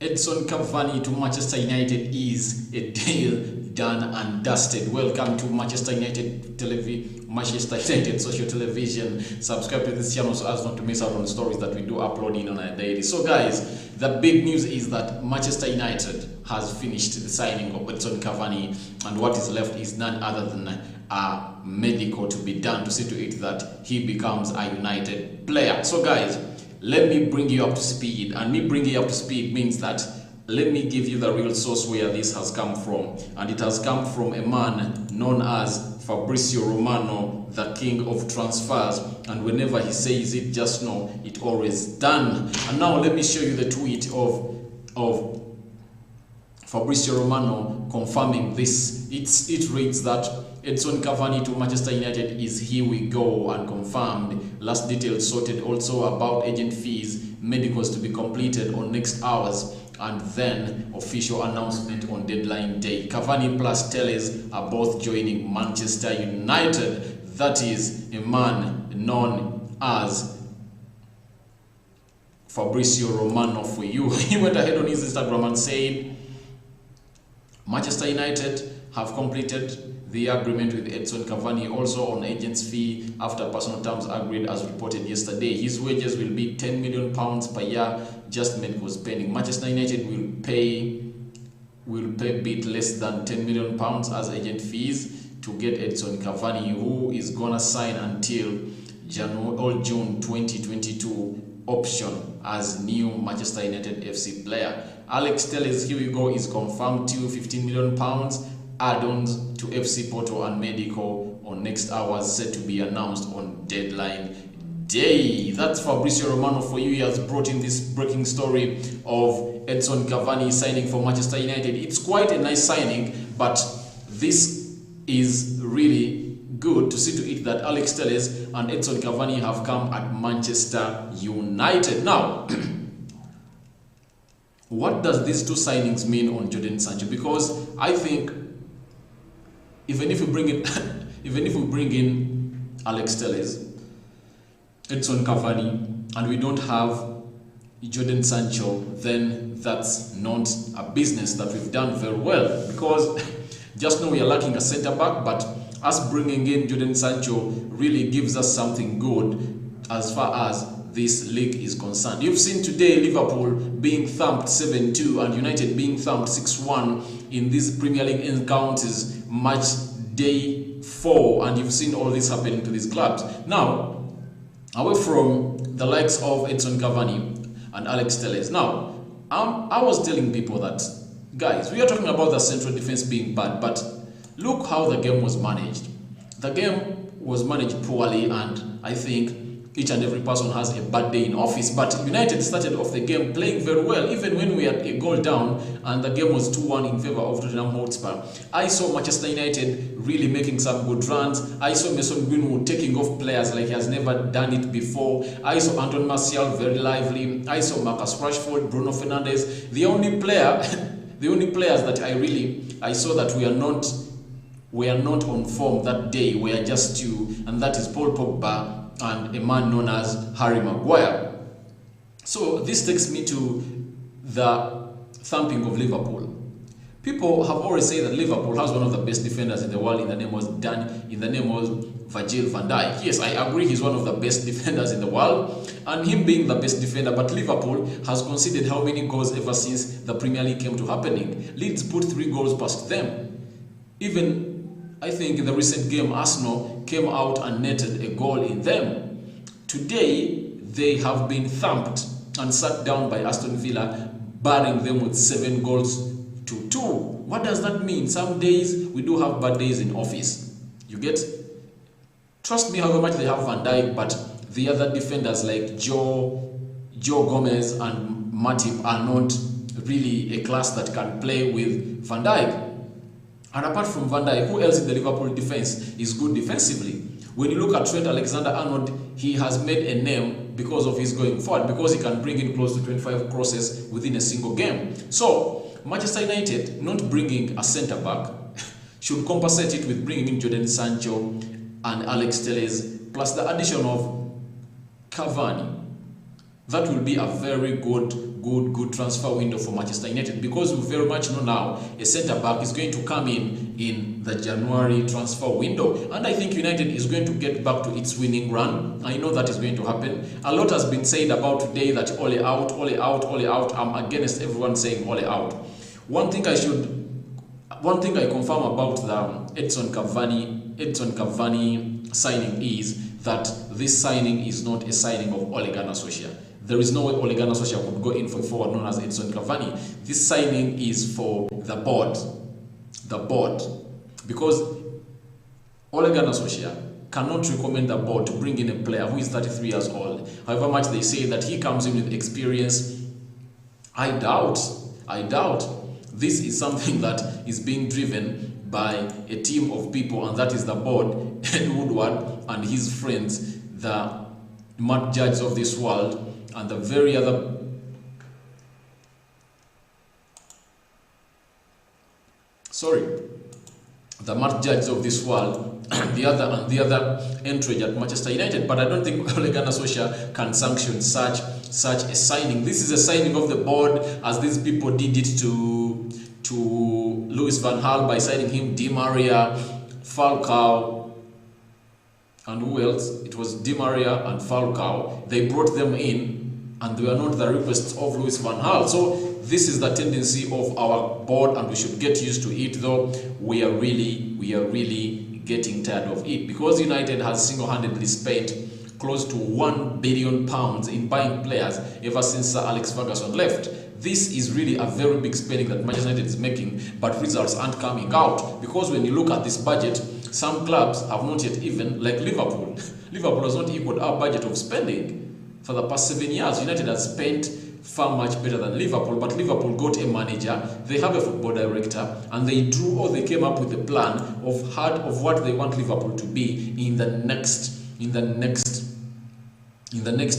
Edinson Cavani to Manchester United is a deal done and dusted. Welcome to Manchester United social television. Subscribe to this channel so as not to miss out on the stories that we do upload in on a daily. So guys, the big news is that Manchester United has finished the signing of Edinson Cavani, and what is left is none other than a medical to be done to see to it that he becomes a United player. So guys, let me bring you up to speed, and me bringing you up to speed means that let me give you the real source where this has come from, and it has come from a man known as Fabrizio Romano, the king of transfers, and whenever he says it, just know it always done. And now let me show you the tweet of Fabrizio Romano confirming this. It reads that Edinson Cavani to Manchester United is here we go and confirmed. Last details sorted, also about agent fees, medicals to be completed on next hours, and then official announcement on deadline day. Cavani plus Telles are both joining Manchester United. That is a man known as Fabrizio Romano for you. He went ahead on his Instagram and said Manchester United have completed the agreement with Edinson Cavani, also on agent's fee after personal terms agreed as reported yesterday. His wages will be £10 million per year, just medicals pending. Manchester United will pay a bit less than £10 million as agent fees to get Edinson Cavani, who is gonna sign until June 2022 option as new Manchester United FC player. Alex Telles, here we go, is confirmed to £15 million add-ons to FC Porto and medical on next hours, set to be announced on deadline day. That's Fabrizio Romano for you. He has brought in this breaking story of Edinson Cavani signing for Manchester United. It's quite a nice signing, but this is really good to see to it that Alex Telles and Edinson Cavani have come at Manchester United. Now, what does these two signings mean on Jadon Sancho? Because I think even if we bring in Alex Telles, Edinson Cavani, and we don't have Jadon Sancho, then that's not a business that we've done very well. Because just know we are lacking a centre back, but us bringing in Jadon Sancho really gives us something good as far as this league is concerned. You've seen today Liverpool being thumped 7-2 and United being thumped 6-1 in these Premier League encounters match day 4, and you've seen all this happening to these clubs. Now, away from the likes of Edinson Cavani and Alex Telles. Now, I was telling people that, guys, we are talking about the central defense being bad, but look how the game was managed. The game was managed poorly, and I think each and every person has a bad day in office. But United started off the game playing very well, even when we had a goal down and the game was 2-1 in favour of Tottenham Hotspur. I saw Manchester United really making some good runs. I saw Mason Greenwood taking off players like he has never done it before. I saw Anton Martial very lively. I saw Marcus Rashford, Bruno Fernandes. The only players that I saw that we are not on form that day were just two, and that is Paul Pogba and a man known as Harry Maguire. So this takes me to the thumping of Liverpool. People have always said that Liverpool has one of the best defenders in the world in the name of Virgil van Dijk. Yes, I agree he's one of the best defenders in the world, and him being the best defender, but Liverpool has conceded how many goals ever since the Premier League came to happening? Leeds put 3 goals past them. Even I think in the recent game, Arsenal came out and netted a goal in them. Today, they have been thumped and sat down by Aston Villa, barring them with 7 goals to 2. What does that mean? Some days, we do have bad days in office. You get? Trust me however much they have Van Dijk, but the other defenders like Joe Gomez and Matip are not really a class that can play with Van Dijk. And apart from Van Dijk, who else in the Liverpool defense is good defensively? When you look at Trent Alexander-Arnold, he has made a name because of his going forward, because he can bring in close to 25 crosses within a single game. So, Manchester United not bringing a centre-back should compensate it with bringing in Jadon Sancho and Alex Telles, plus the addition of Cavani. That will be a very good transfer window for Manchester United, because we very much know now a centre back is going to come in the January transfer window, and I think United is going to get back to its winning run. I know that is going to happen. A lot has been said about today that Ole out, Ole out, Ole out. I'm against everyone saying Ole out. One thing I confirm about the Edinson Cavani signing is that this signing is not a signing of Ole Gunnar Solskjaer. There is no way Ole Gunnar Solskjaer would go in for a forward known as Edinson Cavani. This signing is for the board. The board. Because Ole Gunnar Solskjaer cannot recommend the board to bring in a player who is 33 years old. However much they say that he comes in with experience, I doubt. This is something that is being driven by a team of people, and that is the board, Ed Woodward and his friends, the Matt Judges of this world, and the very other the Matt Judges of this world, the other entourage at Manchester United. But I don't think Ole Gunnar Solskjaer can sanction such a signing. This is a signing of the board, as these people did it to Louis van Gaal by signing him Di Maria, Falcao, and who else? It was Di Maria and Falcao. They brought them in, and they were not the requests of Louis van Gaal. So this is the tendency of our board, and we should get used to it. Though we are really getting tired of it, because United has single-handedly spent close to £1 billion in buying players ever since Sir Alex Ferguson left. This is really a very big spending that Manchester United is making, but results aren't coming out, because when you look at this budget, some clubs have not yet even, like Liverpool. Liverpool has not equaled our budget of spending. For the past 7 years, United has spent far much better than Liverpool, but Liverpool got a manager, they have a football director, and they came up with a plan of what they want Liverpool to be in the next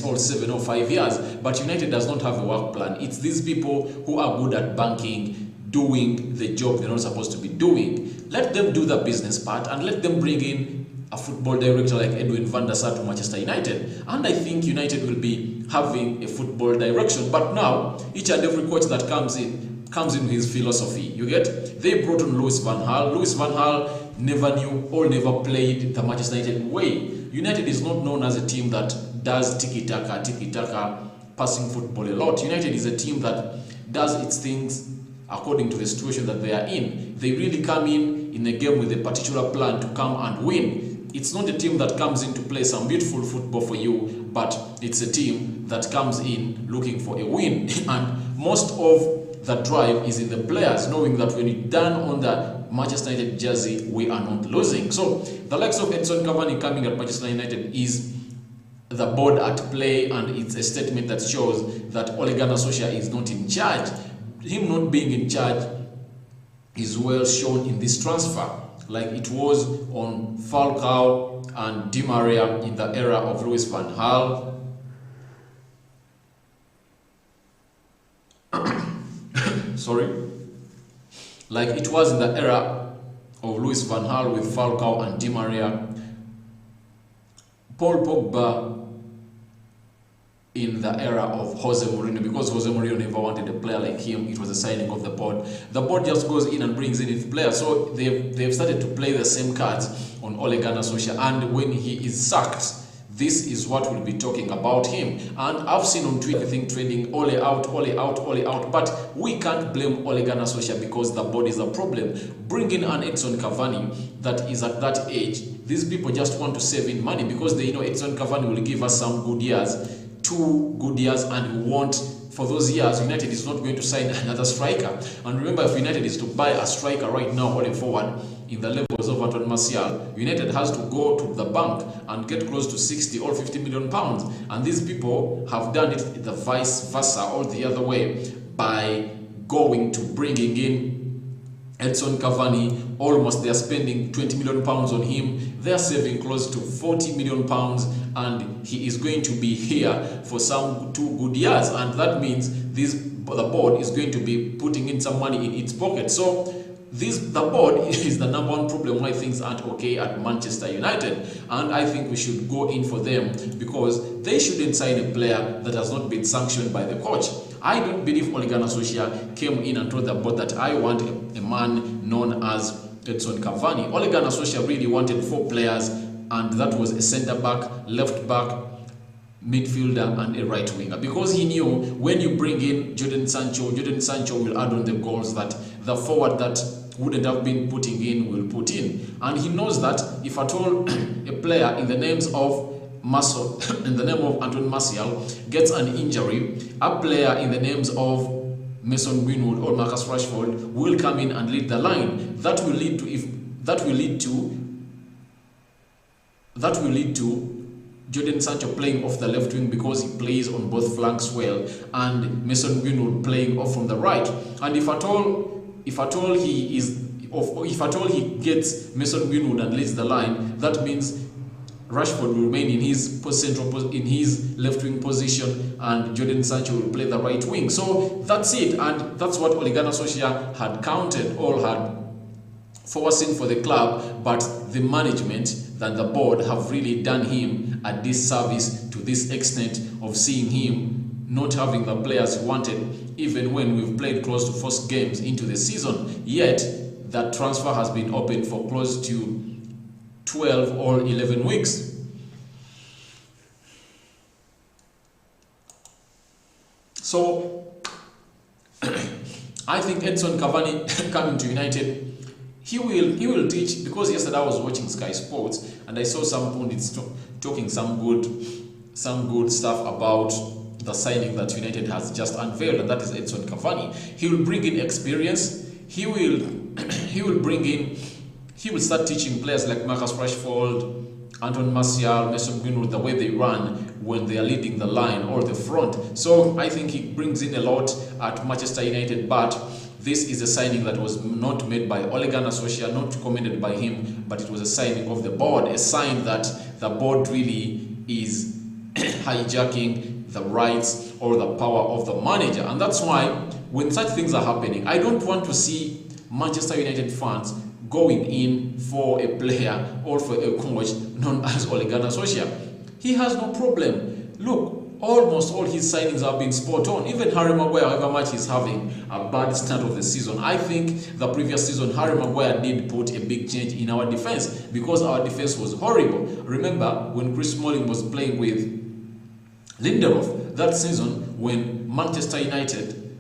all 7 or 5 years. But United does not have a work plan. It's these people who are good at banking, doing the job they're not supposed to be doing. Let them do the business part, and let them bring in a football director like Edwin van der Sar to Manchester United, and I think United will be having a football direction. But now each and every coach that comes in with his philosophy. You get? They brought on Louis van Gaal. Louis van Gaal never knew or never played the Manchester United way. United is not known as a team that does tiki-taka, passing football a lot. United is a team that does its things according to the situation that they are in. They really come in a game with a particular plan to come and win. It's not a team that comes in to play some beautiful football for you, but it's a team that comes in looking for a win. And most of the drive is in the players, knowing that when you're done on the Manchester United jersey, we are not losing. So the likes of Edinson Cavani coming at Manchester United is the board at play, and it's a statement that shows that Ole Gunnar Solskjaer is not in charge. Him not being in charge is well shown in this transfer, like it was on Falcao and Di Maria in the era of Louis van Gaal. Like it was in the era of Louis van Gaal with Falcao and Di Maria. Paul Pogba in the era of Jose Mourinho, because Jose Mourinho never wanted a player like him. It was a signing of the board. The board just goes in and brings in its players. So they've started to play the same cards on Ole Gunnar Solskjaer. And when he is sacked, this is what we'll be talking about him. And I've seen on Twitter everything trending, Ole out, Ole out, Ole out. But we can't blame Ole Gunnar Solskjaer because the board is a problem. Bringing an Edinson Cavani that is at that age, these people just want to save in money because they know Edinson Cavani will give us some good years. 2 good years, and we want, for those years, United is not going to sign another striker. And remember, if United is to buy a striker right now going forward in the levels of Antoine Martial, United has to go to the bank and get close to 60 or 50 million pounds. And these people have done it the vice versa, or the other way, by going to bringing in Edinson Cavani. Almost they are spending 20 million pounds on him. They are saving close to 40 million pounds, and he is going to be here for some 2 good years, and that means the board is going to be putting in some money in its pocket. So the board is the number one problem why things aren't okay at Manchester United, and I think we should go in for them because they shouldn't sign a player that has not been sanctioned by the coach. I don't believe Ole Gunnar Solskjaer came in and told the board that I want a man known as Edinson Cavani. Ole Gunnar Solskjaer really wanted 4 players, and that was a centre back, left back, midfielder and a right winger, because he knew when you bring in Jadon Sancho will add on the goals that the forward that wouldn't have been putting in will put in, and he knows that if at all a player in the names of in the name of Antoine Martial gets an injury, a player in the names of Mason Greenwood or Marcus Rashford will come in and lead the line. That will lead to Jadon Sancho playing off the left wing because he plays on both flanks well, and Mason Greenwood playing off from the right. And if at all he gets Mason Greenwood and leads the line, that means Rashford will remain in his left wing position, and Jadon Sancho will play the right wing. So that's it, and that's what Ole Gunnar Solskjaer had counted or had foreseen for the club, but the management and the board have really done him a disservice to this extent of seeing him not having the players he wanted, even when we've played close to 4 games into the season. Yet that transfer has been open for close to 12 or 11 weeks. So I think Edinson Cavani coming to United, he will teach, because yesterday I was watching Sky Sports and I saw some pundits talking some good stuff about the signing that United has just unveiled, and that is Edinson Cavani. He will bring in experience. He will start teaching players like Marcus Rashford, Antoine Martial, Mason Greenwood the way they run when they are leading the line or the front. So I think he brings in a lot at Manchester United, but this is a signing that was not made by Ole Gunnar Solskjaer, not commended by him, but it was a signing of the board, a sign that the board really is hijacking the rights or the power of the manager. And that's why when such things are happening, I don't want to see Manchester United fans going in for a player or for a coach known as Ole Gunnar Solskjaer. He has no problem. Look, almost all his signings have been spot on. Even Harry Maguire, however much he's having a bad start of the season, I think the previous season Harry Maguire did put a big change in our defense, because our defense was horrible. Remember when Chris Smalling was playing with Lindelof that season, when Manchester United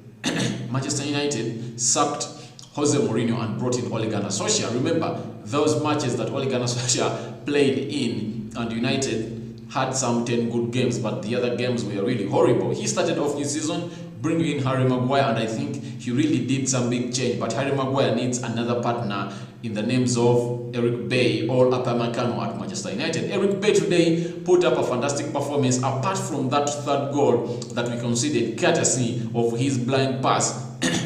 sacked Jose Mourinho and brought in Ole Gunnar Solskjaer. Remember those matches that Ole Gunnar Solskjaer played in, and United had some 10 good games, but the other games were really horrible. He started off this season bringing in Harry Maguire, and I think he really did some big change. But Harry Maguire needs another partner in the names of Eric Bailly or Upamecano at Manchester United. Eric Bailly today put up a fantastic performance, apart from that third goal that we conceded courtesy of his blind pass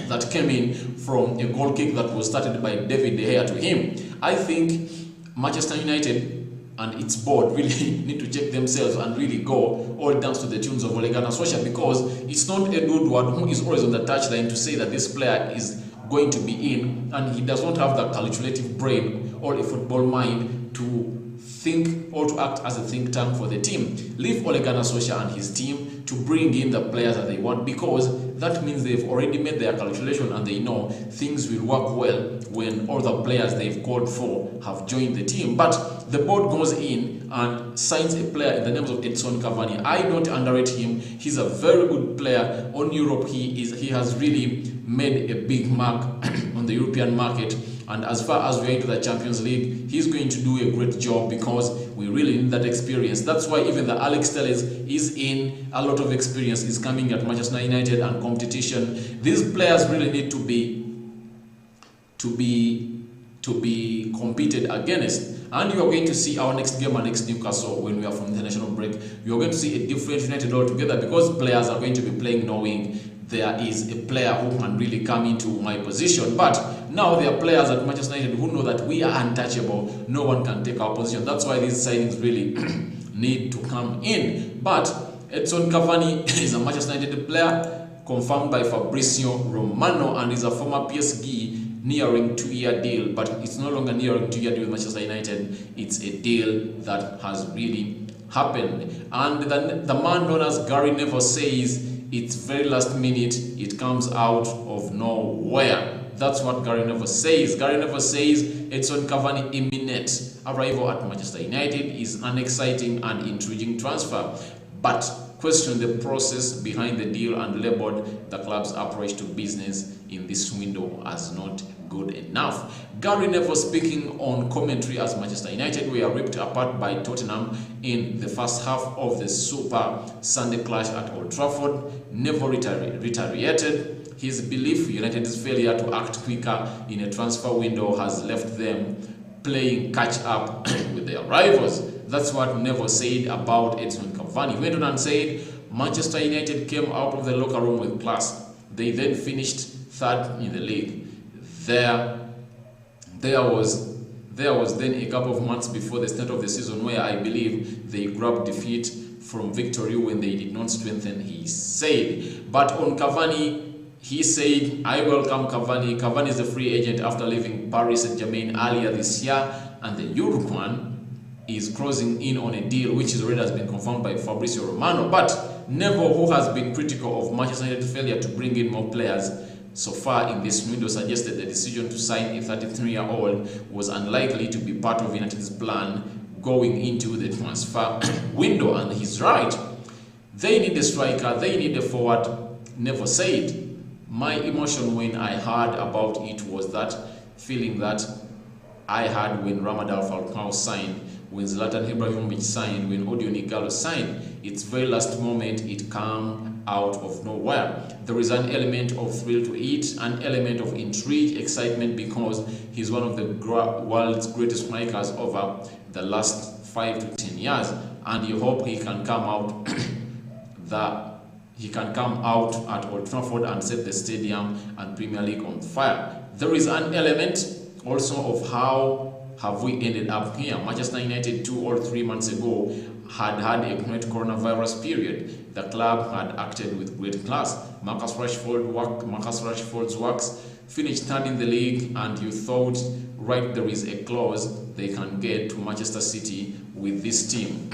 that came in from a goal kick that was started by David De Gea to him. I think Manchester United and its board really need to check themselves and really go all dance to the tunes of Ole Gunnar Solskjaer, because it's not a good one who is always on the touchline to say that this player is going to be in, and he does not have the calculative brain or a football mind to think or to act as a think tank for the team. Leave Ole Gunnar Solskjaer and his team to bring in the players that they want, because that means they've already made their calculation and they know things will work well when all the players they've called for have joined the team. But the board goes in and signs a player in the names of Edinson Cavani. I don't underrate him. He's a very good player. On Europe, he has really made a big mark on the European market. And as far as we're into the Champions League, he's going to do a great job, because we really need that experience. That's why even the Alex Telles is in a lot of experience, is coming at Manchester United and competition. These players really need to be competed against. And you are going to see our next game against Newcastle when we are from the international break. You are going to see a different United altogether, because players are going to be playing knowing there is a player who can really come into my position. But now there are players at Manchester United who know that we are untouchable. No one can take our position. That's why these signings really need to come in. But Edinson Cavani is a Manchester United player, confirmed by Fabrizio Romano, and is a former PSG nearing 2-year deal, but it's no longer nearing 2-year deal with Manchester United. It's a deal that has really happened. And the man known as Gary Neville says it's very last minute, it comes out of nowhere. That's what Gary Neville says. Gary Neville says Edinson Cavani imminent arrival at Manchester United is an exciting and intriguing transfer, but questioned the process behind the deal and labeled the club's approach to business in this window as not good enough. Gary Neville speaking on commentary as Manchester United were ripped apart by Tottenham in the first half of the Super Sunday clash at Old Trafford. Neville reiterated his belief United's failure to act quicker in a transfer window has left them playing catch-up with their rivals. That's what Neville said about Edinson Cavani. He went on and said, Manchester United came out of the locker room with class. They then finished third in the league. There was then a couple of months before the start of the season where I believe they grabbed defeat from victory when they did not strengthen, he said. But on Cavani, he said, I welcome Cavani. Cavani is a free agent after leaving Paris Saint-Germain earlier this year, and the Uruguayan is closing in on a deal which is already has been confirmed by Fabrizio Romano. But Neville, who has been critical of Manchester United's failure to bring in more players so far in this window, suggested the decision to sign a 33-year-old was unlikely to be part of United's plan going into the transfer window. And he's right. They need a striker, they need a forward. Neville said, my emotion when I heard about it was that feeling that I had when Ramadal Falcao signed, when Zlatan Ibrahimovic signed, when Odion Igalo signed. It's very last moment, it came out of nowhere. There is an element of thrill to it, an element of intrigue, excitement, because he's one of the world's greatest strikers over the last 5 to 10 years, and you hope he can come out at Old Trafford and set the stadium and Premier League on fire. There is an element also of how have we ended up here. Manchester United 2 or 3 months ago had a great coronavirus period. The club had acted with great class. Marcus Rashford's works finished third in the league, and you thought, right, there is a clause they can get to Manchester City with this team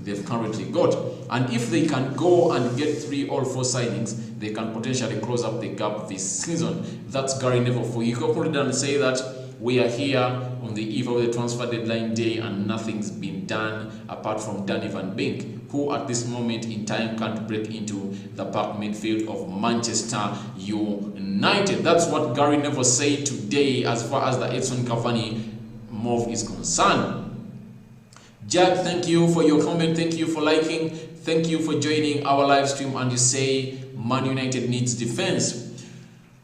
they've currently got. And if they can go and get 3 or 4 signings, they can potentially close up the gap this season. That's Gary Neville for you. Concluded and say that we are here on the eve of the transfer deadline day and nothing's been done apart from Danny van Beek, who at this moment in time can't break into the back midfield of Manchester United. That's what Gary Neville said today as far as the Edinson Cavani move is concerned. Jack, thank you for your comment, thank you for liking, thank you for joining our live stream, and you say Man United needs defense.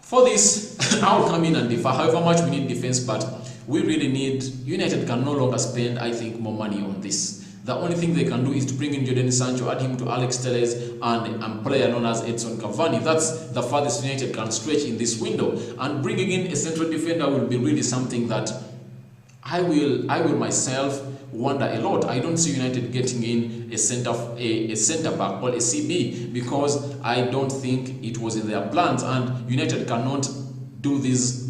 For this, I'll come in and differ however much we need defense, but we really need, United can no longer spend, I think, more money on this. The only thing they can do is to bring in Jadon Sancho, add him to Alex Telles, and a player known as Edinson Cavani. That's the farthest United can stretch in this window. And bringing in a central defender will be really something that I will myself wonder a lot. I don't see United getting in a centre back or a CB, because I don't think it was in their plans, and United cannot do these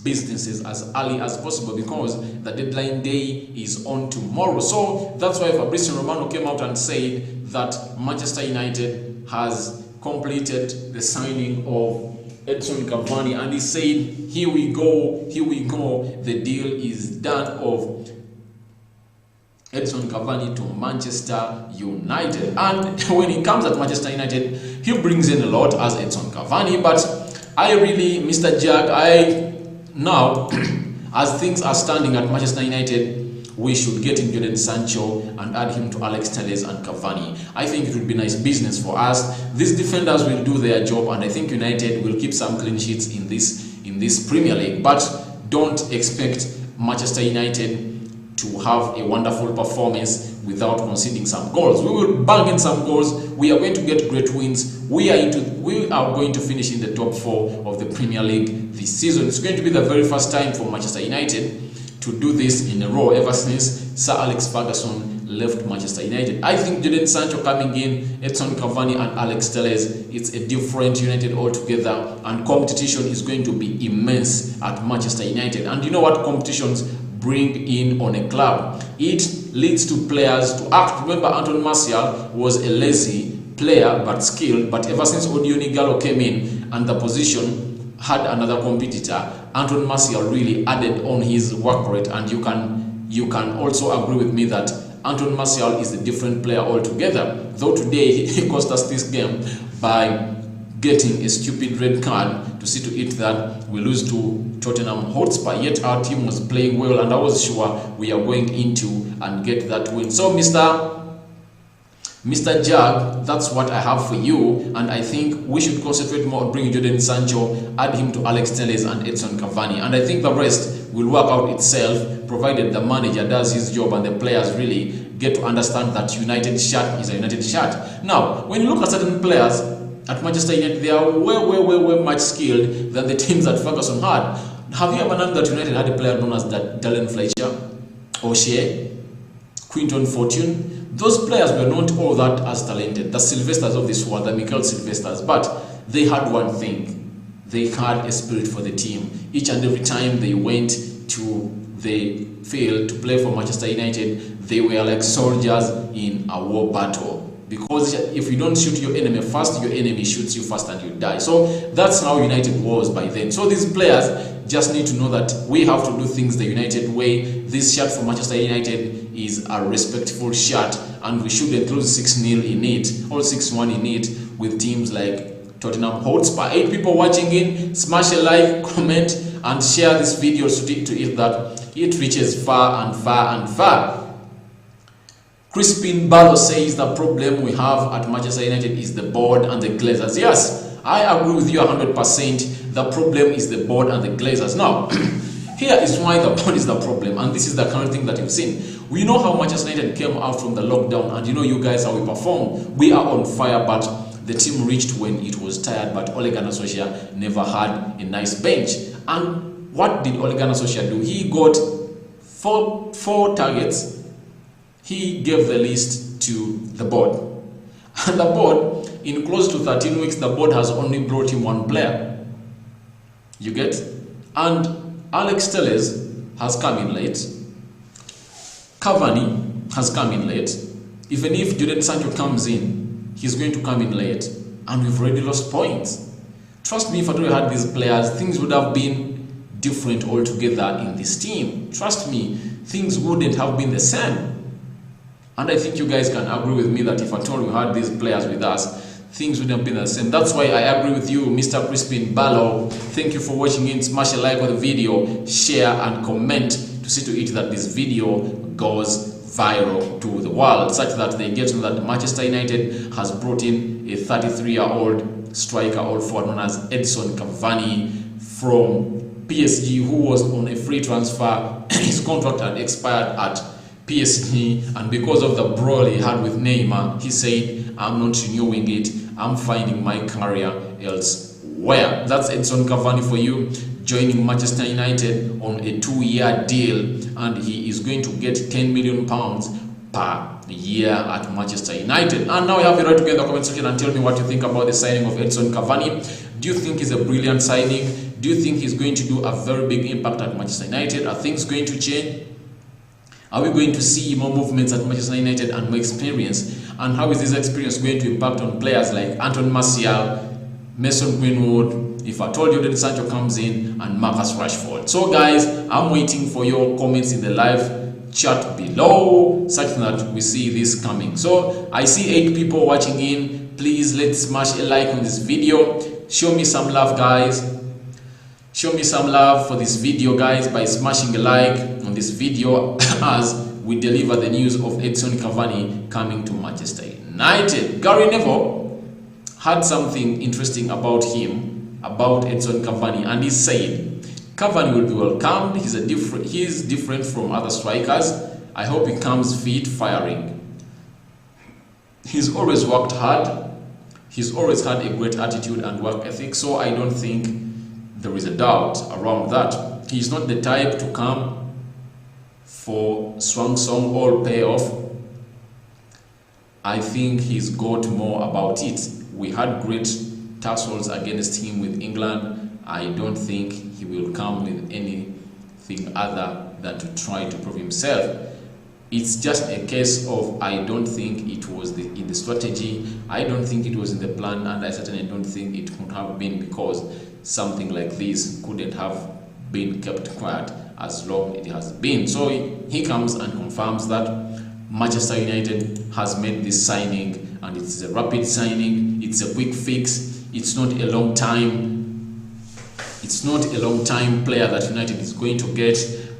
businesses as early as possible because the deadline day is on tomorrow. So that's why Fabrizio Romano came out and said that Manchester United has completed the signing of Edinson Cavani, and he said, here we go, the deal is done of Edinson Cavani to Manchester United. And when he comes at Manchester United, he brings in a lot as Edinson Cavani, but I really, Mr. Jack, now, as things are standing at Manchester United, we should get in Jadon Sancho and add him to Alex Telles and Cavani. I think it would be nice business for us. These defenders will do their job, and I think United will keep some clean sheets in this Premier League. But don't expect Manchester United to have a wonderful performance without conceding some goals. We will bang in some goals. We are going to get great wins. We are going to finish in the top 4 of the Premier League this season. It's going to be the very first time for Manchester United to do this in a row ever since Sir Alex Ferguson left Manchester United. I think Jadon Sancho coming in, Edinson Cavani and Alex Telles, it's a different United altogether, and competition is going to be immense at Manchester United. And you know what competitions bring in on a club? It leads to players to act. Remember, Anton Martial was a lazy player but skilled, but ever since Odioni Gallo came in and the position had another competitor, Anton Martial really added on his work rate, and you can also agree with me that Anton Martial is a different player altogether. Though today he cost us this game by getting a stupid red card to see to it that we lose to Tottenham Hotspur. Yet our team was playing well, and I was sure we are going into and get that win. So Mr. Jag, that's what I have for you, and I think we should concentrate more on bringing Jadon Sancho, add him to Alex Telles and Edinson Cavani, and I think the rest will work out itself, provided the manager does his job and the players really get to understand that United shirt is a United shirt. Now, when you look at certain players at Manchester United, they are way much skilled than the teams that Ferguson had. Have you ever known that United had a player known as Dallin Fletcher, O'Shea, Quinton Fortune? Those players were not all that as talented, the Sylvesters of this world, the Mikel Sylvesters, but they had one thing: they had a spirit for the team. Each and every time they went to the field to play for Manchester United, they were like soldiers in a war battle. Because if you don't shoot your enemy first, your enemy shoots you first and you die. So that's how United was by then. So these players just need to know that we have to do things the United way. This shirt for Manchester United is a respectful shirt, and we shouldn't lose 6-0 in it or 6-1 in it with teams like Tottenham Hotspur. 8 people watching in, smash a like, comment, and share this video so to it that it reaches far and far and far. Crispin Barlow says the problem we have at Manchester United is the board and the Glazers. Yes, I agree with you 100%. The problem is the board and the Glazers. Now, here is why the board is the problem, and this is the current thing that you've seen. We know how Manchester United came out from the lockdown, and you know you guys how we perform. We are on fire, but the team reached when it was tired, but Ole Gunnar Solskjaer never had a nice bench. And what did Ole Gunnar Solskjaer do? He got four targets. He gave the list to the board. And the board, in close to 13 weeks, the board has only brought him 1 player. You get? And Alex Telles has come in late. Cavani has come in late. Even if Jadon Sancho comes in, he's going to come in late. And we've already lost points. Trust me, if I told you had these players, things would have been different altogether in this team. Trust me, things wouldn't have been the same. And I think you guys can agree with me that if at all we had these players with us, things wouldn't have been the same. That's why I agree with you, Mr. Crispin Barlow. Thank you for watching in. Smash a like on the video, share and comment to see to it that this video goes viral to the world, such that they get to know that Manchester United has brought in a 33-year-old striker, old forward known as Edinson Cavani from PSG, who was on a free transfer. His contract had expired at PSG, and because of the brawl he had with Neymar, he said, I'm not renewing it, I'm finding my career elsewhere. That's Edinson Cavani for you, joining Manchester United on a 2-year deal, and he is going to get 10 million pounds per year at Manchester United. And now you have it right to get in the comment section and tell me what you think about the signing of Edinson Cavani. Do you think he's a brilliant signing? Do you think he's going to do a very big impact at Manchester United? Are things going to change? Are we going to see more movements at Manchester United and more experience? And how is this experience going to impact on players like Anton Martial, Mason Greenwood, if I told you that Sancho comes in, and Marcus Rashford? So guys, I'm waiting for your comments in the live chat below, such that we see this coming. So I see 8 people watching in. Please let's smash a like on this video. Show me some love, guys. Show me some love for this video, guys, by smashing a like on this video as we deliver the news of Edinson Cavani coming to Manchester United. Gary Neville had something interesting about him, about Edinson Cavani, and he said Cavani will be welcomed. He's different from other strikers. I hope he comes fit, firing. He's always worked hard. He's always had a great attitude and work ethic, so I don't think there is a doubt around that. He's not the type to come for swan song or payoff. I think he's got more about it. We had great tussles against him with England. I don't think he will come with anything other than to try to prove himself. It's just a case of, I don't think it was in the strategy, I don't think it was in the plan, and I certainly don't think it could have been, because something like this couldn't have been kept quiet as long as it has been. So he comes and confirms that Manchester United has made this signing, and it's a rapid signing, it's a quick fix, it's not a long time player that United is going to get.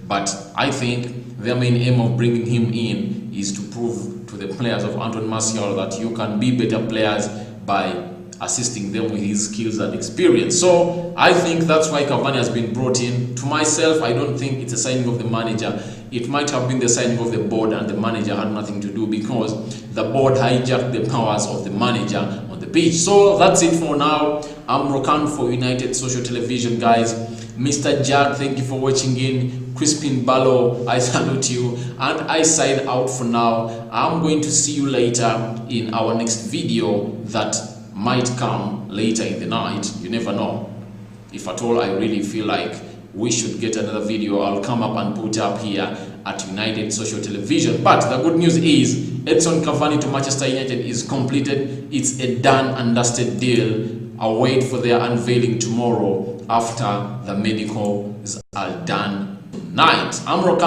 But I think their main aim of bringing him in is to prove to the players of Antoine Martial that you can be better players by assisting them with his skills and experience. So I think that's why Cavani has been brought in. To myself, I don't think it's a signing of the manager. It might have been the signing of the board, and the manager had nothing to do, because the board hijacked the powers of the manager on the pitch. So that's it for now. I'm Rokan for United Social Television, guys. Mr. Jack, thank you for watching in. Crispin Ballo, I salute you, and I sign out for now. I'm going to see you later in our next video that might come later in the night. You never know. If at all I really feel like we should get another video, I'll come up and put up here at United Social Television. But the good news is Edinson Cavani to Manchester United is completed. It's a done and dusted deal. I'll wait for their unveiling tomorrow after the medicals are done tonight. I'm Rokan.